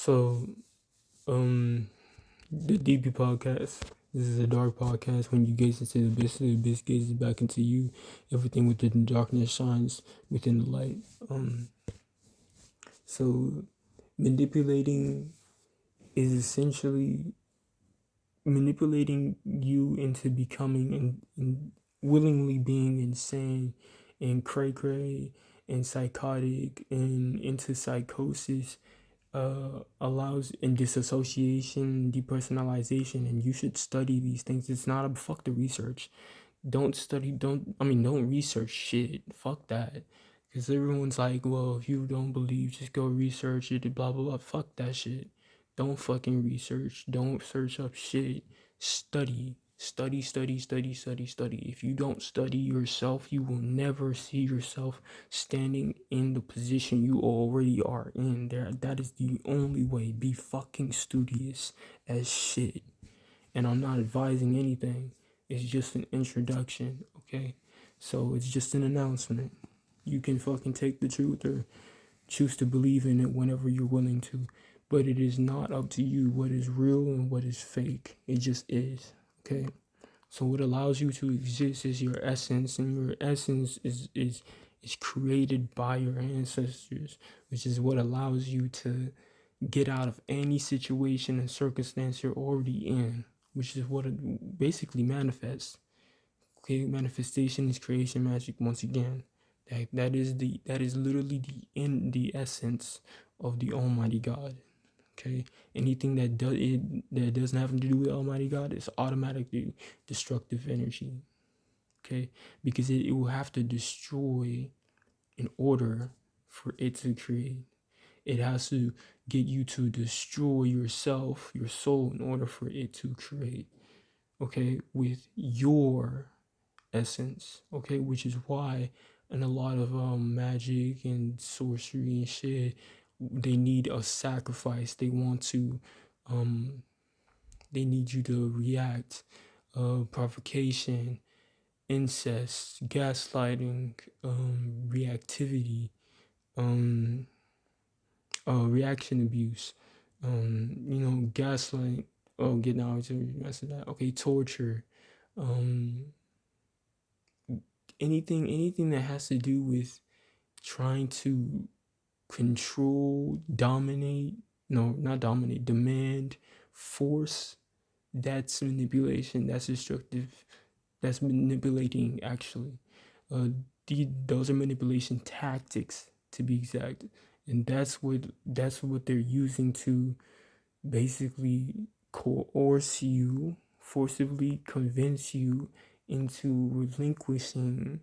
So, the DP podcast. This is a dark podcast. When you gaze into the abyss gazes back into you. Everything within the darkness shines within the light. So manipulating is essentially manipulating you into becoming and willingly being insane and cray cray and psychotic and into psychosis allows in disassociation, depersonalization, and you should study these things. It's not a fuck the research. Don't research shit. Fuck that. Because everyone's like, well, if you don't believe, just go research it, blah, blah, blah. Fuck that shit. Don't fucking research. Don't search up shit. Study. Study, study, study, study, study. If you don't study yourself, you will never see yourself standing in the position you already are in. That is the only way. Be fucking studious as shit. And I'm not advising anything. It's just an introduction, okay? So it's just an announcement. You can fucking take the truth or choose to believe in it whenever you're willing to. But it is not up to you what is real and what is fake. It just is, okay? So what allows you to exist is your essence, and your essence is created by your ancestors, which is what allows you to get out of any situation and circumstance you're already in, which is what it basically manifests. Okay, manifestation is creation magic once again. That is literally the essence of the Almighty God. Okay, anything that doesn't have to do with Almighty God is automatically destructive energy. Okay, because it will have to destroy in order for it to create. It has to get you to destroy yourself, your soul, in order for it to create. Okay, with your essence. Okay, which is why in a lot of magic and sorcery and shit, they need a sacrifice. They want to they need you to react, provocation, incest, gaslighting, reactivity, reaction abuse, gaslight. Oh, getting out to mess of that. Okay, torture, anything that has to do with trying to control, dominate. No, not dominate. Demand, force. That's manipulation. That's destructive. That's manipulating. Actually, those are manipulation tactics, to be exact, and that's what they're using to basically coerce you, forcibly convince you into relinquishing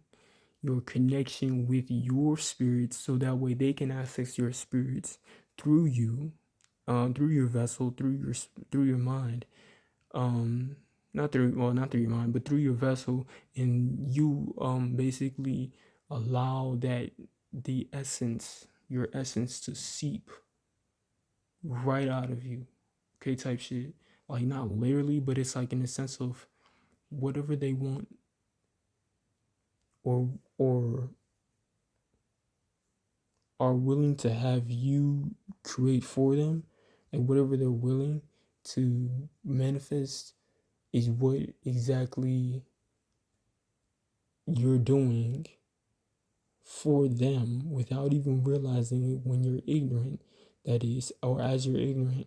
your connection with your spirits, so that way they can access your spirits through you, through your vessel, through your mind, not through your mind, but through your vessel, and you basically allow that your essence to seep right out of you, okay, type shit. Like, not literally, but it's like in the sense of whatever they want, or are willing to have you create for them, like whatever they're willing to manifest is what exactly you're doing for them without even realizing it when you're ignorant, that is, or as you're ignorant,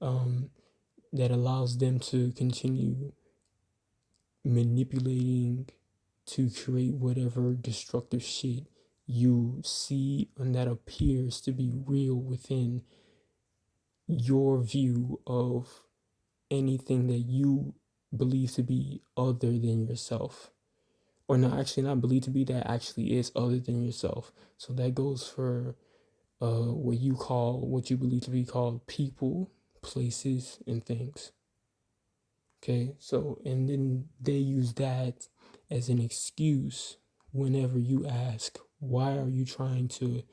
that allows them to continue manipulating to create whatever destructive shit you see and that appears to be real within your view of anything that you believe to be other than yourself, or not believe to be, that actually is other than yourself. So that goes for what you believe to be called people, places, and things. Okay, so and then they use that as an excuse whenever you ask, why are you trying to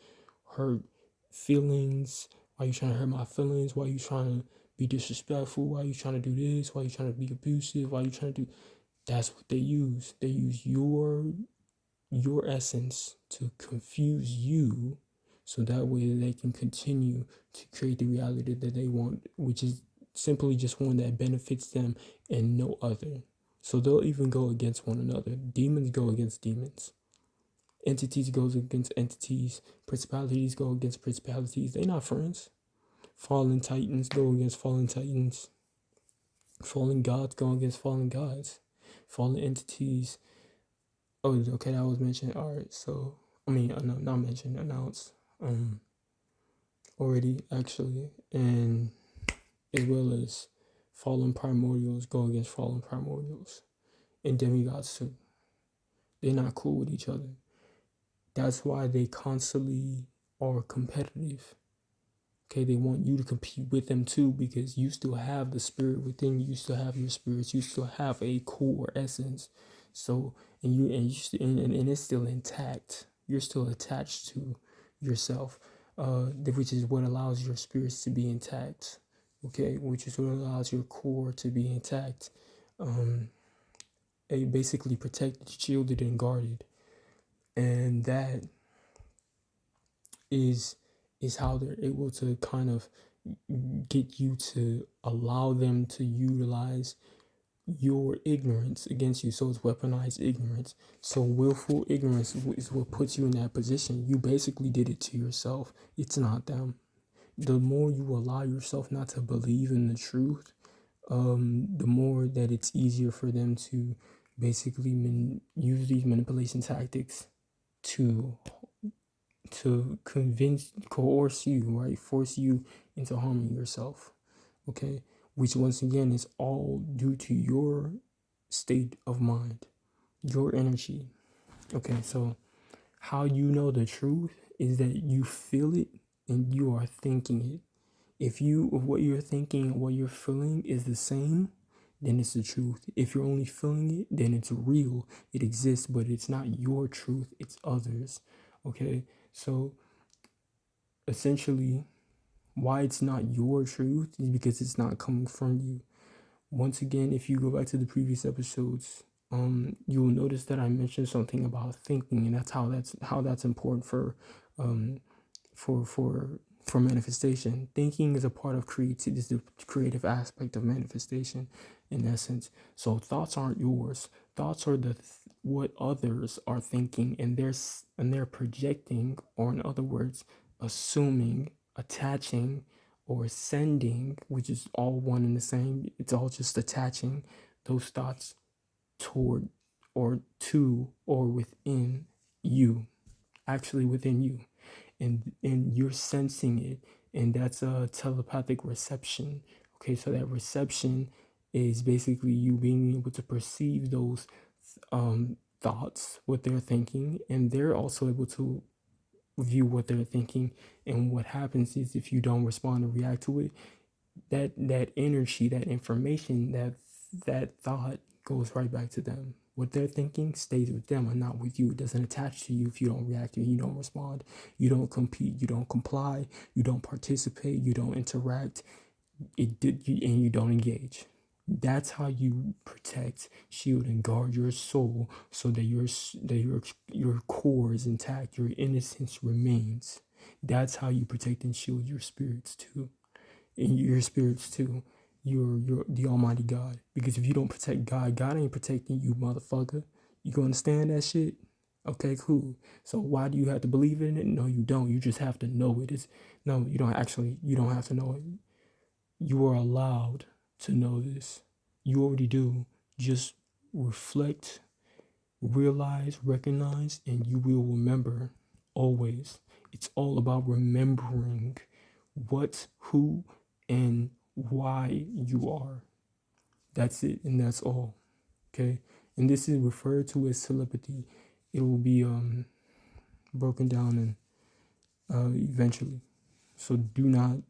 hurt feelings? Why are you trying to hurt my feelings? Why are you trying to be disrespectful? Why are you trying to do this? Why are you trying to be abusive? Why are you trying to do? That's what they use. They use your essence to confuse you so that way they can continue to create the reality that they want, which is simply just one that benefits them and no other. So they'll even go against one another. Demons go against demons. Entities goes against entities. Principalities go against principalities. They're not friends. Fallen titans go against fallen titans. Fallen gods go against fallen gods. Fallen entities. Oh, okay, that was mentioned. All right, so no, not mentioned, announced, already actually, and as well as fallen primordials go against fallen primordials, and demigods too. They're not cool with each other. That's why they constantly are competitive. Okay, they want you to compete with them too, because you still have the spirit within you. You still have your spirits. You still have a core essence. So and it's still intact. You're still attached to yourself, which is what allows your spirits to be intact. Okay, which is what allows your core to be intact. Basically protected, shielded, and guarded, and that is how they're able to kind of get you to allow them to utilize your ignorance against you. So it's weaponized ignorance. So willful ignorance is what puts you in that position. You basically did it to yourself. It's not them. The more you allow yourself not to believe in the truth, the more that it's easier for them to basically use these manipulation tactics to coerce you, right? Force you into harming yourself, okay? Which once again is all due to your state of mind, your energy, okay? So how you know the truth is that you feel it and you are thinking it. If what you're thinking and what you're feeling is the same, then it's the truth. If you're only feeling it, then it's real. It exists, but it's not your truth, it's others, okay? So essentially, why it's not your truth is because it's not coming from you. Once again, if you go back to the previous episodes, you will notice that I mentioned something about thinking, and that's how that's important for manifestation. Thinking is a part of creativity, is the creative aspect of manifestation, in essence. So thoughts aren't yours. Thoughts are what others are thinking, and they're projecting, or in other words, assuming, attaching, or sending, which is all one and the same. It's all just attaching those thoughts toward or to or within you, actually within you, and you're sensing it, and that's a telepathic reception. Okay, so that reception is basically you being able to perceive those thoughts, what they're thinking, and they're also able to view what they're thinking. And what happens is, if you don't respond or react to it, that energy, that information, that thought goes right back to them. What they're thinking stays with them and not with you. It doesn't attach to you if you don't react to it, you don't respond, you don't compete, you don't comply, you don't participate, you don't interact, and you don't engage. That's how you protect, shield, and guard your soul, so that your core is intact, your innocence remains. That's how you protect and shield your spirits too, and your spirits too. You're the Almighty God. Because if you don't protect God, God ain't protecting you, motherfucker. You gonna understand that shit? Okay, cool. So why do you have to believe in it? No, you don't. You just have to know it. You don't have to know it. You are allowed to know this. You already do. Just reflect, realize, recognize, and you will remember always. It's all about remembering what, who, and why you are. That's it, and that's all. Okay? And this is referred to as telepathy. It will be broken down and eventually. So do not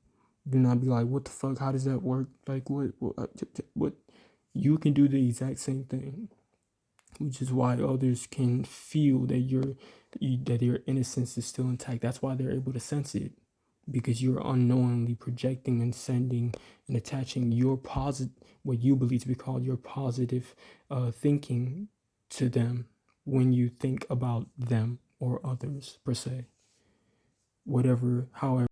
be like, what the fuck? How does that work? Like, what? You can do the exact same thing, which is why others can feel that your innocence is still intact. That's why they're able to sense it, because you're unknowingly projecting and sending and attaching your what you believe to be called your positive thinking to them when you think about them or others per se. whatever, however.